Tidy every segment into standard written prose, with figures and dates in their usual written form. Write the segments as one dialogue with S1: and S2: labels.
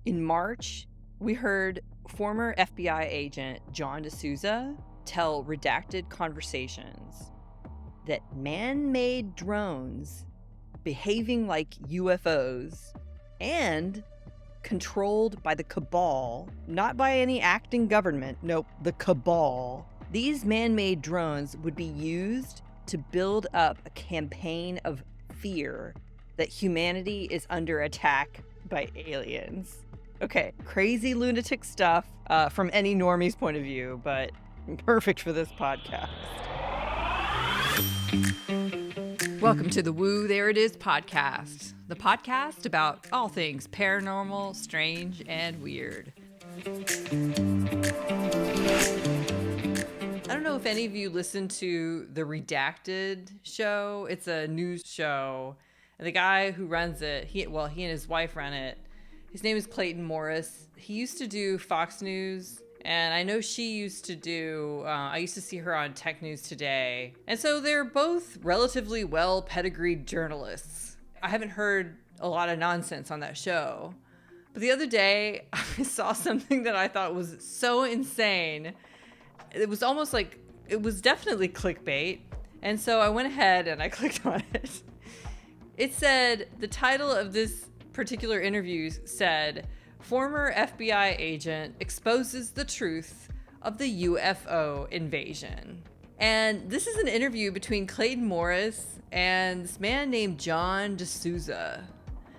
S1: In March, we heard former FBI agent John D'Souza tell Redacted Conversations that man-made drones behaving like UFOs and controlled by the cabal, not by any acting government, nope, the cabal. These man-made drones would be used to build up a campaign of fear that humanity is under attack by aliens. Okay, crazy lunatic stuff from any normie's point of view, but perfect for this podcast. Welcome to the Woo There It Is podcast, the podcast about all things paranormal, strange, and weird. I don't know if any of you listen to the Redacted show. It's a news show, and the guy who runs it, he and his wife run it. His name is Clayton Morris. He used to do Fox News, and I know she used to do, I used to see her on Tech News Today. And so they're both relatively well-pedigreed journalists. I haven't heard a lot of nonsense on that show. But the other day, I saw something that I thought was so insane. It was almost like, it was definitely clickbait. And so I went ahead and I clicked on it. It said, the title of this particular interview said, former FBI agent exposes the truth of the UFO invasion. And this is an interview between Clayton Morris and this man named John D'Souza.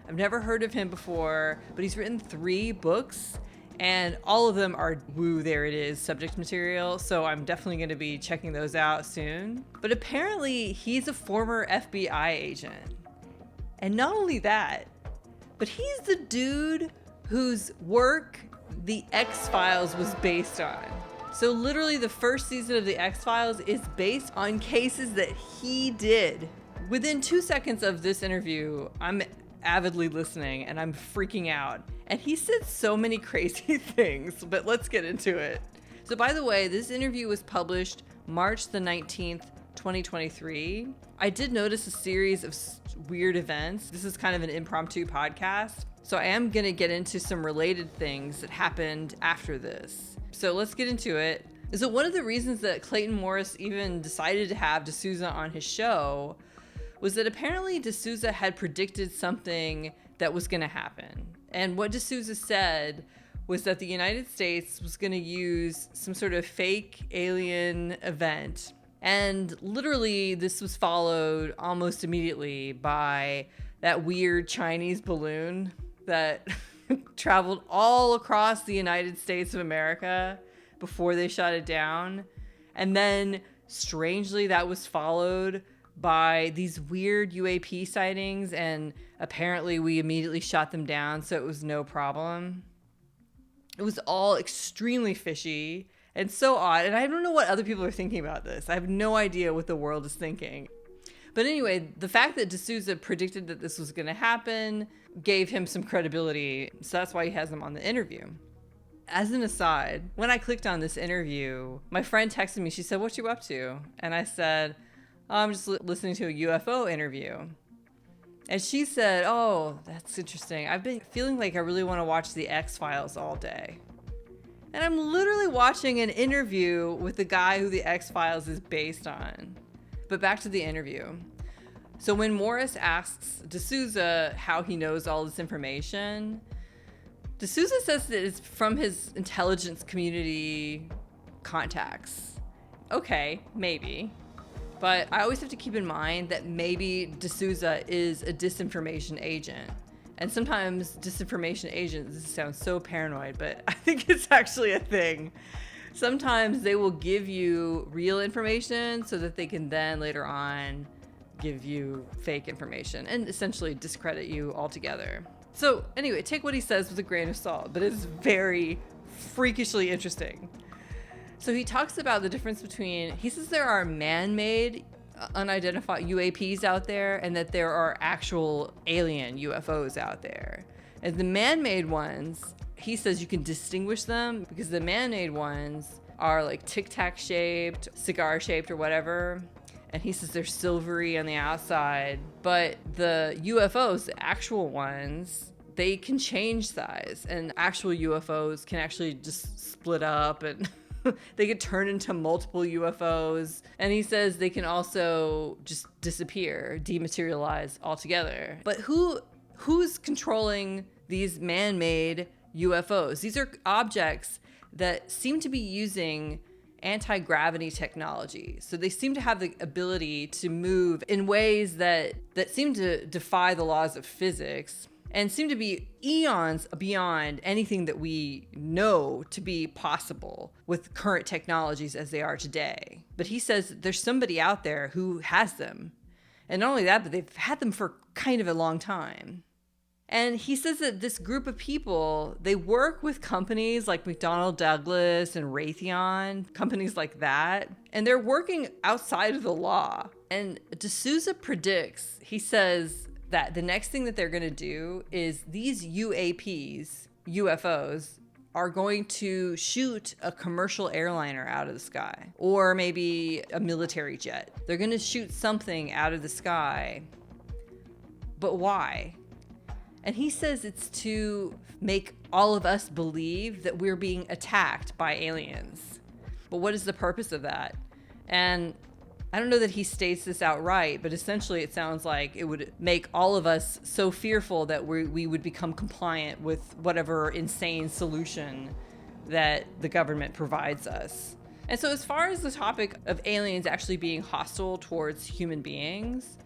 S1: I've never heard of him before, but he's written 3 books, and all of them are Woo There It Is subject material, so I'm definitely going to be checking those out soon. But apparently he's a former FBI agent. And not only that, but he's the dude whose work The X-Files was based on. So literally the first season of The X-Files is based on cases that he did. Within 2 seconds of this interview, I'm avidly listening and I'm freaking out. And he said so many crazy things, but let's get into it. So by the way, this interview was published March the 19th, 2023. I did notice a series of weird events. This is kind of an impromptu podcast, so I am going to get into some related things that happened after this. So let's get into it. So one of the reasons that Clayton Morris even decided to have D'Souza on his show was that apparently D'Souza had predicted something that was going to happen. And what D'Souza said was that the United States was going to use some sort of fake alien event. And literally, this was followed almost immediately by that weird Chinese balloon that traveled all across the United States of America before they shot it down. And then, strangely, that was followed by these weird UAP sightings, and apparently we immediately shot them down, so it was no problem. It was all extremely fishy and so odd, and I don't know what other people are thinking about this. I have no idea what the world is thinking. But anyway, the fact that D'Souza predicted that this was going to happen gave him some credibility, so that's why he has him on the interview. As an aside, when I clicked on this interview, my friend texted me. She said, "What you up to?" And I said, "Oh, I'm just listening to a UFO interview." And she said, "Oh, that's interesting. I've been feeling like I really want to watch The X-Files all day." And I'm literally watching an interview with the guy who The X-Files is based on. But back to the interview. So when Morris asks D'Souza how he knows all this information, D'Souza says that it's from his intelligence community contacts. Okay, maybe. But I always have to keep in mind that maybe D'Souza is a disinformation agent. And sometimes disinformation agents, this sounds so paranoid, but I think it's actually a thing. Sometimes they will give you real information so that they can then later on give you fake information and essentially discredit you altogether. So anyway, take what he says with a grain of salt, but it's very freakishly interesting. So he talks about the difference between, he says there are man-made unidentified UAPs out there and that there are actual alien UFOs out there. And the man-made ones, he says you can distinguish them because the man-made ones are like tic-tac shaped, cigar shaped or whatever. And he says they're silvery on the outside. But the UFOs, the actual ones, they can change size, and actual UFOs can actually just split up and they could turn into multiple UFOs. And he says they can also just disappear, dematerialize altogether. But who's controlling these man-made UFOs? These are objects that seem to be using anti-gravity technology. So they seem to have the ability to move in ways that seem to defy the laws of physics and seem to be eons beyond anything that we know to be possible with current technologies as they are today. But he says there's somebody out there who has them. And not only that, but they've had them for kind of a long time. And he says that this group of people, they work with companies like McDonnell Douglas and Raytheon, companies like that, and they're working outside of the law. And D'Souza predicts, he says that the next thing that they're going to do is these UFOs, are going to shoot a commercial airliner out of the sky, or maybe a military jet. They're going to shoot something out of the sky. But why? And he says it's to make all of us believe that we're being attacked by aliens. But what is the purpose of that? And I don't know that he states this outright, but essentially it sounds like it would make all of us so fearful that we would become compliant with whatever insane solution that the government provides us. And so as far as the topic of aliens actually being hostile towards human beings,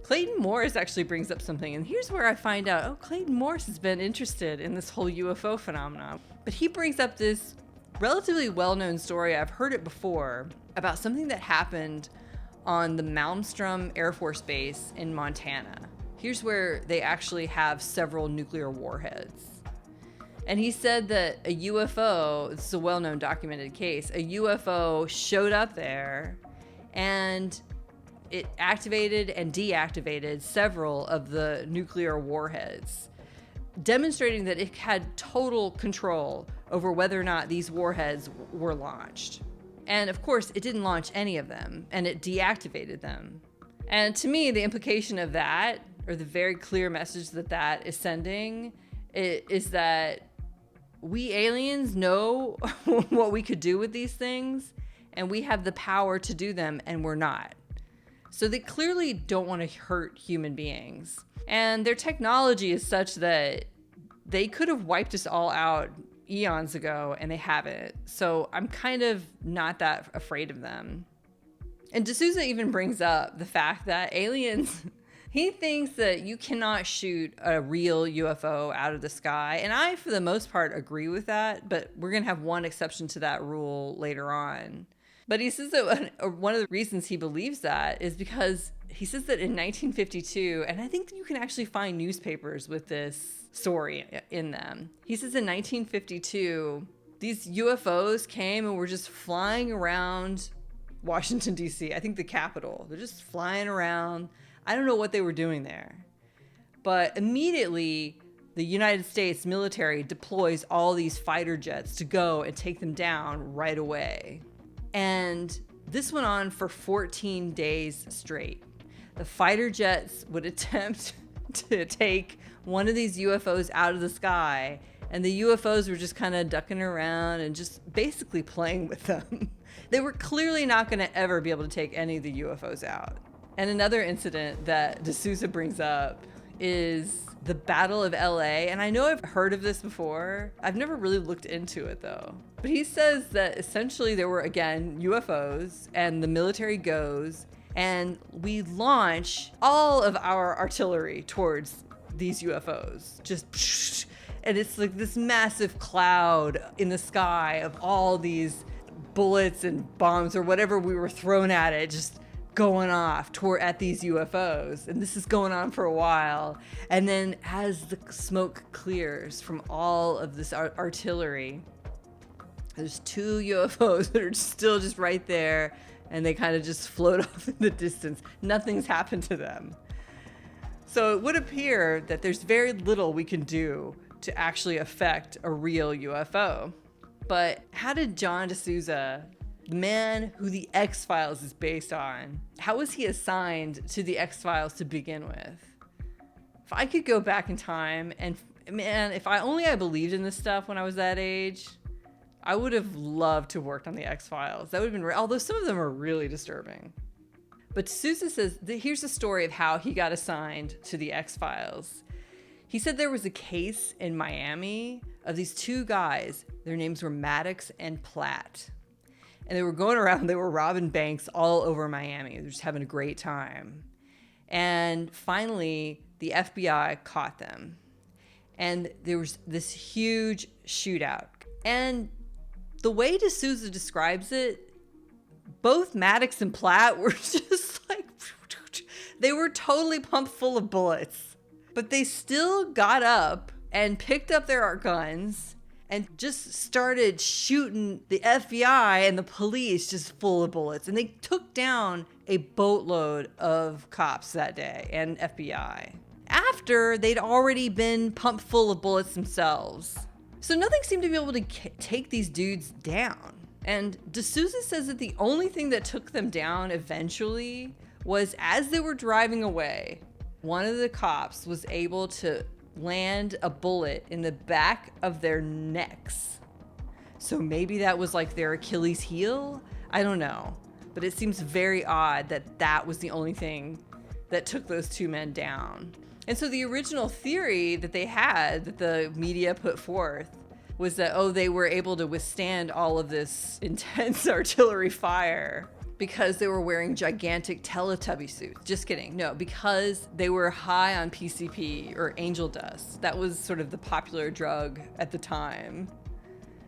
S1: Clayton Morris actually brings up something, and here's where I find out, Clayton Morris has been interested in this whole UFO phenomenon. But he brings up this relatively well-known story, I've heard it before, about something that happened on the Malmstrom Air Force Base in Montana. Here's where they actually have several nuclear warheads. And he said that a UFO, this is a well-known documented case, a UFO showed up there and it activated and deactivated several of the nuclear warheads, demonstrating that it had total control over whether or not these warheads were launched. And of course, it didn't launch any of them, and it deactivated them. And to me, the implication of that, or the very clear message that is sending, is that we aliens know what we could do with these things, and we have the power to do them, and we're not. So they clearly don't want to hurt human beings. And their technology is such that they could have wiped us all out eons ago, and they haven't. So I'm kind of not that afraid of them. And D'Souza even brings up the fact that aliens, he thinks that you cannot shoot a real UFO out of the sky. And I, for the most part, agree with that, but we're going to have one exception to that rule later on. But he says that one of the reasons he believes that is because he says that in 1952, and I think that you can actually find newspapers with this story in them. He says in 1952, these UFOs came and were just flying around Washington, D.C., I think the Capitol. They're just flying around. I don't know what they were doing there. But immediately, the United States military deploys all these fighter jets to go and take them down right away. And this went on for 14 days straight. The fighter jets would attempt to take one of these UFOs out of the sky, and the UFOs were just kind of ducking around and just basically playing with them. They were clearly not going to ever be able to take any of the UFOs out. And another incident that D'Souza brings up is the Battle of LA. And I know I've heard of this before. I've never really looked into it though. But he says that essentially there were, again, UFOs, and the military goes and we launch all of our artillery towards these UFOs. Just, and it's like this massive cloud in the sky of all these bullets and bombs or whatever we were thrown at it, just going off at these UFOs. And this is going on for a while. And then as the smoke clears from all of this artillery, there's two UFOs that are still just right there, and they kind of just float off in the distance. Nothing's happened to them. So it would appear that there's very little we can do to actually affect a real UFO. But how did John D'Souza, the man who the X-Files is based on, how was he assigned to the X-Files to begin with? If I could go back in time and Man, if I believed in this stuff when I was that age, I would have loved to have worked on the X-Files. That would have been, although some of them are really disturbing. But D'Souza says, here's the story of how he got assigned to the X-Files. He said there was a case in Miami of these two guys. Their names were Maddox and Platt. And they were going around, they were robbing banks all over Miami. They were just having a great time. And finally, the FBI caught them. And there was this huge shootout. And the way D'Souza describes it, both Maddox and Platt were just like, they were totally pumped full of bullets. But they still got up and picked up their guns and just started shooting the FBI and the police just full of bullets. And they took down a boatload of cops that day and FBI after they'd already been pumped full of bullets themselves. So nothing seemed to be able to take these dudes down. And D'Souza says that the only thing that took them down eventually was as they were driving away, one of the cops was able to land a bullet in the back of their necks. So maybe that was like their Achilles heel? I don't know. But it seems very odd that that was the only thing that took those two men down. And so the original theory that they had, that the media put forth, was that, they were able to withstand all of this intense artillery fire because they were wearing gigantic Teletubby suits. Just kidding. No, because they were high on PCP or angel dust. That was sort of the popular drug at the time.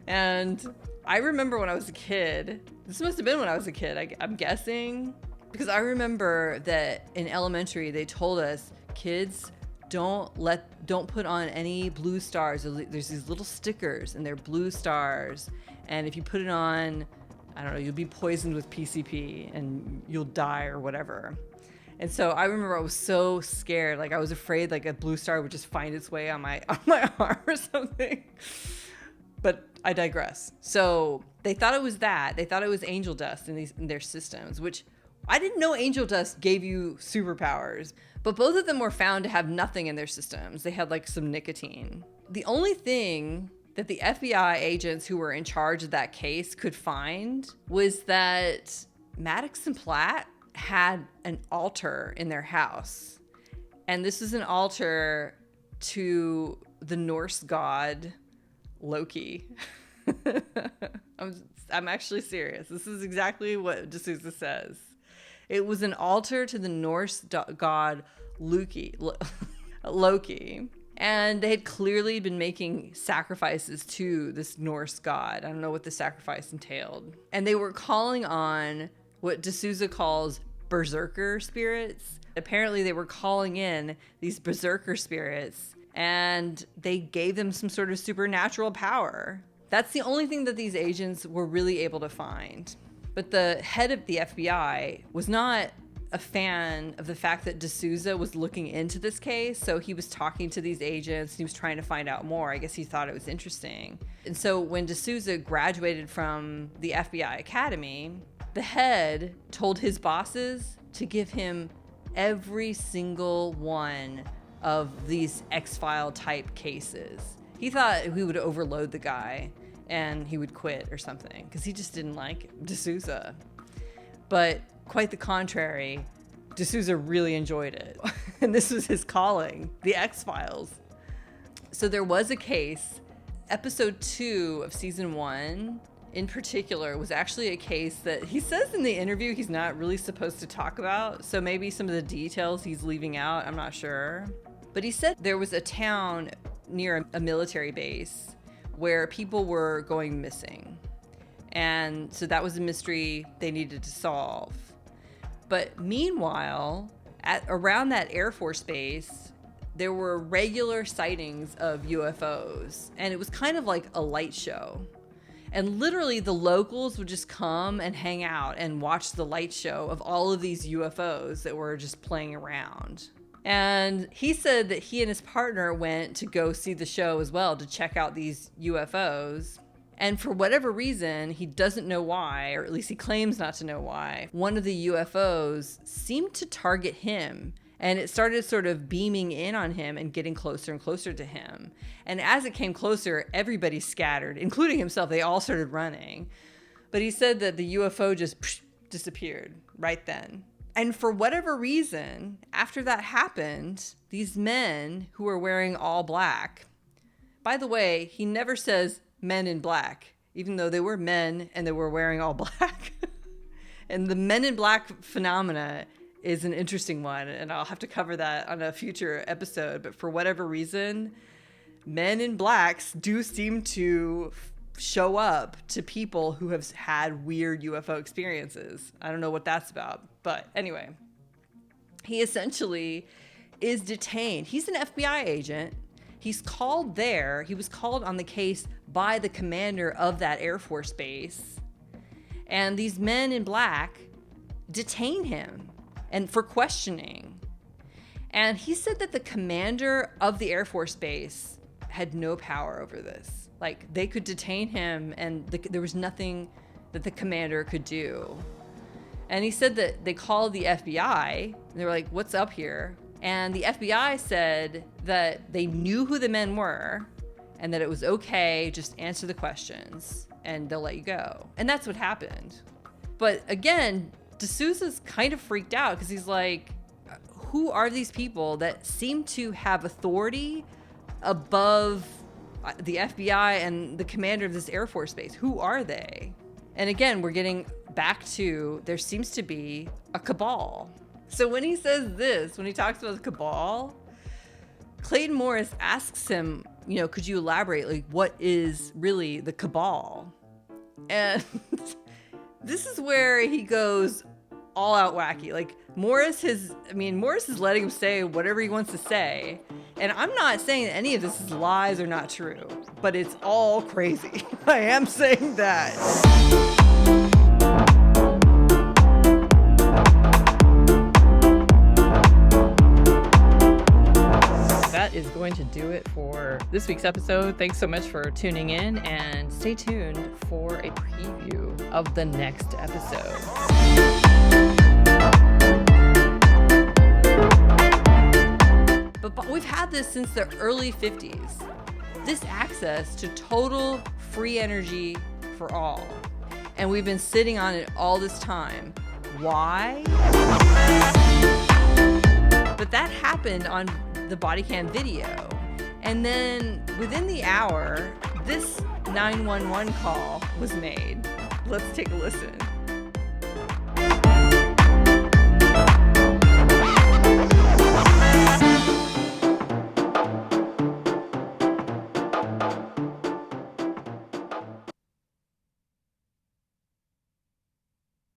S1: And I remember when I was a kid, this must have been when I was a kid, I'm guessing, because I remember that in elementary, they told us, kids, don't put on any blue stars. There's these little stickers and they're blue stars. And if you put it on, I don't know, you'll be poisoned with PCP and you'll die or whatever. And so I remember I was so scared. Like I was afraid like a blue star would just find its way on my arm or something. But I digress. So they thought it was that. They thought it was angel dust in their systems, which I didn't know angel dust gave you superpowers. But both of them were found to have nothing in their systems. They had like some nicotine. The only thing that the FBI agents who were in charge of that case could find was that Maddox and Platt had an altar in their house. And this is an altar to the Norse god Loki. I'm actually serious. This is exactly what D'Souza says. It was an altar to the Norse god Loki. And they had clearly been making sacrifices to this Norse god. I don't know what the sacrifice entailed. And they were calling on what D'Souza calls berserker spirits. Apparently they were calling in these berserker spirits and they gave them some sort of supernatural power. That's the only thing that these agents were really able to find. But the head of the FBI was not a fan of the fact that D'Souza was looking into this case. So he was talking to these agents. He was trying to find out more. I guess he thought it was interesting. And so when D'Souza graduated from the FBI Academy, the head told his bosses to give him every single one of these X-File type cases. He thought we would overload the guy and he would quit or something because he just didn't like D'Souza. But quite the contrary, D'Souza really enjoyed it. And this was his calling, the X-Files. So there was a case, episode 2 of season 1 in particular was actually a case that he says in the interview he's not really supposed to talk about. So maybe some of the details he's leaving out, I'm not sure. But he said there was a town near a military base where people were going missing. And so that was a mystery they needed to solve. But meanwhile, around that Air Force base, there were regular sightings of UFOs. And it was kind of like a light show. And literally the locals would just come and hang out and watch the light show of all of these UFOs that were just playing around. And he said that he and his partner went to go see the show as well to check out these UFOs. And for whatever reason, he doesn't know why, or at least he claims not to know why, one of the UFOs seemed to target him And it started sort of beaming in on him and getting closer and closer to him. And as it came closer, everybody scattered, including himself. They all started running. But he said that the UFO just disappeared right then. And for whatever reason, after that happened, these men who were wearing all black, by the way, he never says men in black, even though they were men and they were wearing all black. And the men in black phenomena is an interesting one, and I'll have to cover that on a future episode. But for whatever reason, men in blacks do seem to show up to people who have had weird UFO experiences. I don't know what that's about. But anyway, he essentially is detained. He's an FBI agent. He's called there. He was called on the case by the commander of that Air Force base. And these men in black detain him and for questioning. And he said that the commander of the Air Force base had no power over this. Like, they could detain him and there was nothing that the commander could do. And he said that they called the FBI and they were like, what's up here? And the FBI said that they knew who the men were and that it was okay, just answer the questions and they'll let you go. And that's what happened. But again, D'Souza's kind of freaked out because he's like, who are these people that seem to have authority above the FBI and the commander of this Air Force base? Who are they? And again, we're getting back to there seems to be a cabal. So when he says this, when he talks about the cabal, Clayton Morris asks him, could you elaborate? Like, what is really the cabal? And this is where he goes all out wacky. Like, Morris is letting him say whatever he wants to say. And I'm not saying that any of this is lies or not true, but it's all crazy. I am saying that. That is going to do it for this week's episode. Thanks so much for tuning in, and stay tuned for a preview of the next episode. But we've had this since the early 50s. This access to total free energy for all. And we've been sitting on it all this time. Why? But that happened on the body cam video. And then within the hour, this 911 call was made. Let's take a listen.